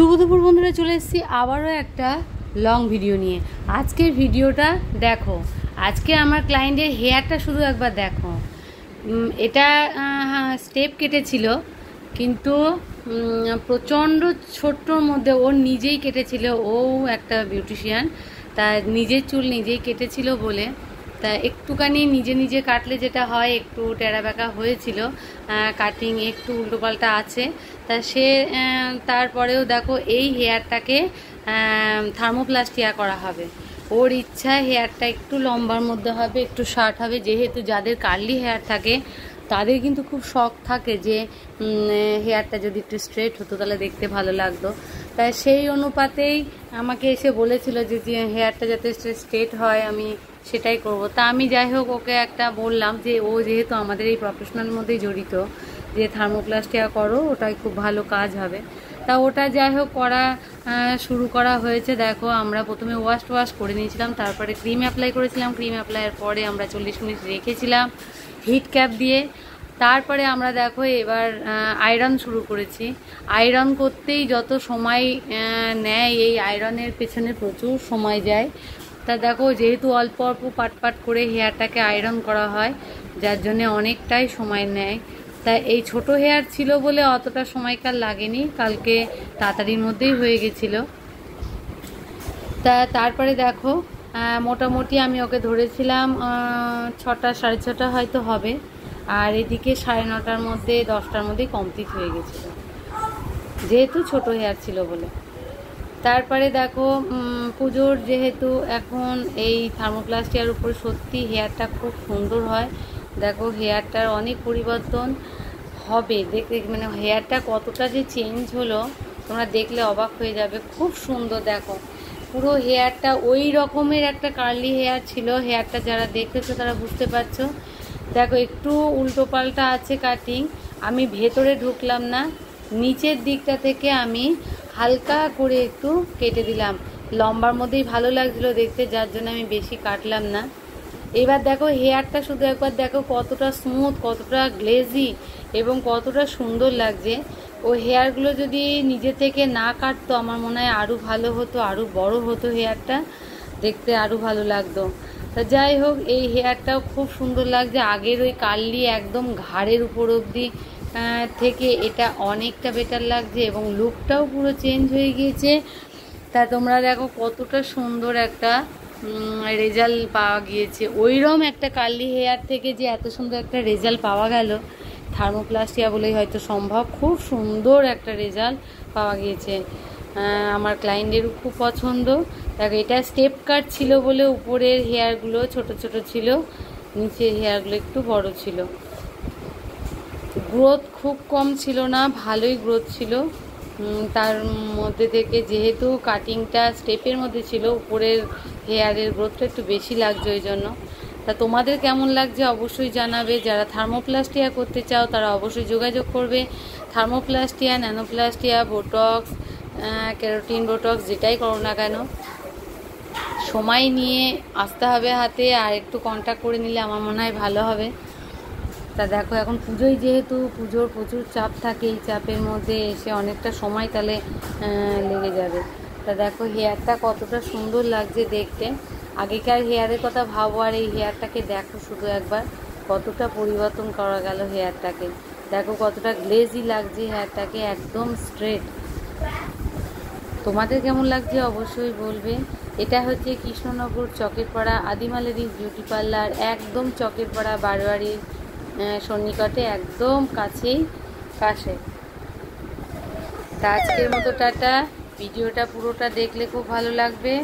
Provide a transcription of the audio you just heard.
শুভ দুপুর বন্ধুরা, চলে এসেছি আবারও একটা লং ভিডিও নিয়ে। আজকের ভিডিওটা দেখো, আজকে আমার ক্লায়েন্টের হেয়ারটা শুধু একবার দেখো। এটা স্টেপ কেটেছিল, কিন্তু প্রচণ্ড ছোট্টর মধ্যে ওর নিজেই কেটেছিল। ও একটা বিউটিশিয়ান, তা নিজের চুল নিজেই কেটেছিল বলে তা একটুখানি নিজে নিজে কাটলে যেটা হয় একটু টেরা বেঁকা হয়েছিল, কাটিং একটু উল্টোপাল্টা আছে। তা সে তারপরেও দেখো এই হেয়ারটাকে থার্মোপ্লাস্টিয়া করা হবে। ওর ইচ্ছা হেয়ারটা একটু লম্বার মধ্যে হবে, একটু শর্ট হবে। যেহেতু যাদের কার্লি হেয়ার থাকে তাদের কিন্তু খুব শখ থাকে যে হেয়ারটা যদি একটু স্ট্রেট হতো তাহলে দেখতে ভালো লাগতো। তাই সেই অনুপাতেই আমাকে এসে বলেছিল যে হেয়ারটা যাতে স্ট্রেট হয় আমি সেটাই করব। তা আমি যাই হোক ওকে একটা বললাম যে ও যেহেতু আমাদের এই প্রফেশনাল মধ্যেই জড়িত, যে থার্মোপ্লাস্টিয়া করো, ওটাই খুব ভালো কাজ হবে। তা ওটা যাই হোক করা শুরু করা হয়েছে। দেখো আমরা প্রথমে ওয়াশ করে নিয়েছিলাম, তারপরে ক্রিম অ্যাপ্লাই করেছিলাম। ক্রিম অ্যাপ্লাইয়ের পরে আমরা 40 মিনিট রেখেছিলাম হিট ক্যাপ দিয়ে। তারপরে আমরা দেখো এবার আয়রন শুরু করেছি। আয়রন করতেই যত সময় নেয়, এই আয়রনের পেছনে প্রচুর সময় যায়। তা দেখো যেহেতু অল্প অল্প পাট করে হেয়ারটাকে আয়রন করা হয়, যার জন্যে অনেকটাই সময় নেয়। তা এই ছোট হেয়ার ছিল বলে অতটা সময়কাল লাগেনি, কালকে তাড়াতাড়ির মধ্যেই হয়ে গেছিল। তা তারপরে দেখো মোটামুটি আমি ওকে ধরেছিলাম 6টা 6:30 হয়তো হবে, আর এদিকে 9:30 মধ্যে 10টার মধ্যেই কমপ্লিট হয়ে গেছিল, যেহেতু ছোট হেয়ার ছিল বলে। তারপরে দেখো পুজোর যেহেতু এখন এই থার্মোপ্লাস্টিয়ার উপর সত্যি হেয়ারটা খুব সুন্দর হয়। দেখো হেয়ারটার অনেক পরিবর্তন হবে, দেখতে মানে হেয়ারটা কতটা যে চেঞ্জ হলো তোমরা দেখলে অবাক হয়ে যাবে। খুব সুন্দর দেখো, পুরো হেয়ারটা ওই রকমের একটা কার্লি হেয়ার ছিল। হেয়ারটা যারা দেখেছো তারা বুঝতে পারছো। দেখো একটু উল্টো পাল্টা আছে কাটিং, আমি ভেতরে ঢুকলাম না, নিচের দিকটা থেকে আমি হালকা করে একটু কেটে দিলাম। লম্বার মধ্যেই ভালো লাগছিলো দেখতে, যার জন্য আমি বেশি কাটলাম না। এবার দেখো হেয়ারটা শুধু একবার দেখো কতটা স্মুথ, কতটা গ্লেজি এবং কতটা সুন্দর লাগছে। ও হেয়ারগুলো যদি নিজে থেকে না কাটতো আমার মনে হয় আরও ভালো হতো, আরও বড় হতো হেয়ারটা, দেখতে আরও ভালো লাগতো। তা যাই হোক এই হেয়ারটাও খুব সুন্দর লাগছে। আগের ওই কার্লি একদম ঘাড়ের উপর অবধি থেকে এটা অনেকটা বেটার লাগছে এবং লুকটাও পুরো চেঞ্জ হয়ে গিয়েছে। তা তোমরা দেখো কতটা সুন্দর একটা রেজাল্ট পাওয়া গিয়েছে। ওইরকম একটা কার্লি হেয়ার থেকে যে এত সুন্দর একটা রেজাল্ট পাওয়া গেল থার্মোপ্লাস্টিয়া বলেই হয়তো সম্ভব। খুব সুন্দর একটা রেজাল্ট পাওয়া গিয়েছে, আমার ক্লায়েন্টেরও খুব পছন্দ। দেখো এটা স্টেপ কাট ছিল বলে উপরের হেয়ারগুলো ছোট ছোট ছিল, নিচের হেয়ারগুলো একটু বড় ছিল। গ্রোথ খুব কম ছিল না, ভালোই গ্রোথ ছিল। তার মধ্যে থেকে যেহেতু কাটিংটা স্টেপের মধ্যে ছিল, উপরের হেয়ারের গ্রোথটা একটু বেশি লাগছে ওই জন্য। তা তোমাদের কেমন লাগছে অবশ্যই জানাবে। যারা থার্মোপ্লাস্টিয়া করতে চাও তারা অবশ্যই যোগাযোগ করবে। থার্মোপ্লাস্টিয়া, ন্যানোপ্লাস্টিয়া, বোটক্স, ক্যারোটিন বোটক্স যেটাই করো না কেন, সময় নিয়ে আসতে হবে হাতে, আর একটু কন্ট্যাক্ট করে নিলে আমার মনে হয় ভালো হবে। তা দেখো এখন পুজোয় যেহেতু পুজোর প্রচুর চাপ থাকে, এই চাপের মধ্যে এসে অনেকটা সময় তাহলে লেগে যাবে। তা দেখো হেয়ারটা কতটা সুন্দর লাগছে দেখতে। আগেকার হেয়ারের কথা ভাবো আর এই হেয়ারটাকে দেখো শুধু একবার, কতটা পরিবর্তন করা গেল হেয়ারটাকে। দেখো কতটা গ্লেজি লাগছে হেয়ারটাকে, একদম স্ট্রেট। তোমাদের কেমন লাগছে অবশ্যই বলবে। এটা হচ্ছে Krishnanagar Chakerpara Adima ladies beauty parlour, একদম চকেরপাড়া বারোয়ারির সন্নিকটে, একদম কাছেই পাশে। তা আজকের মতো টাটা। ভিডিওটা পুরোটা দেখলে খুব ভালো লাগবে।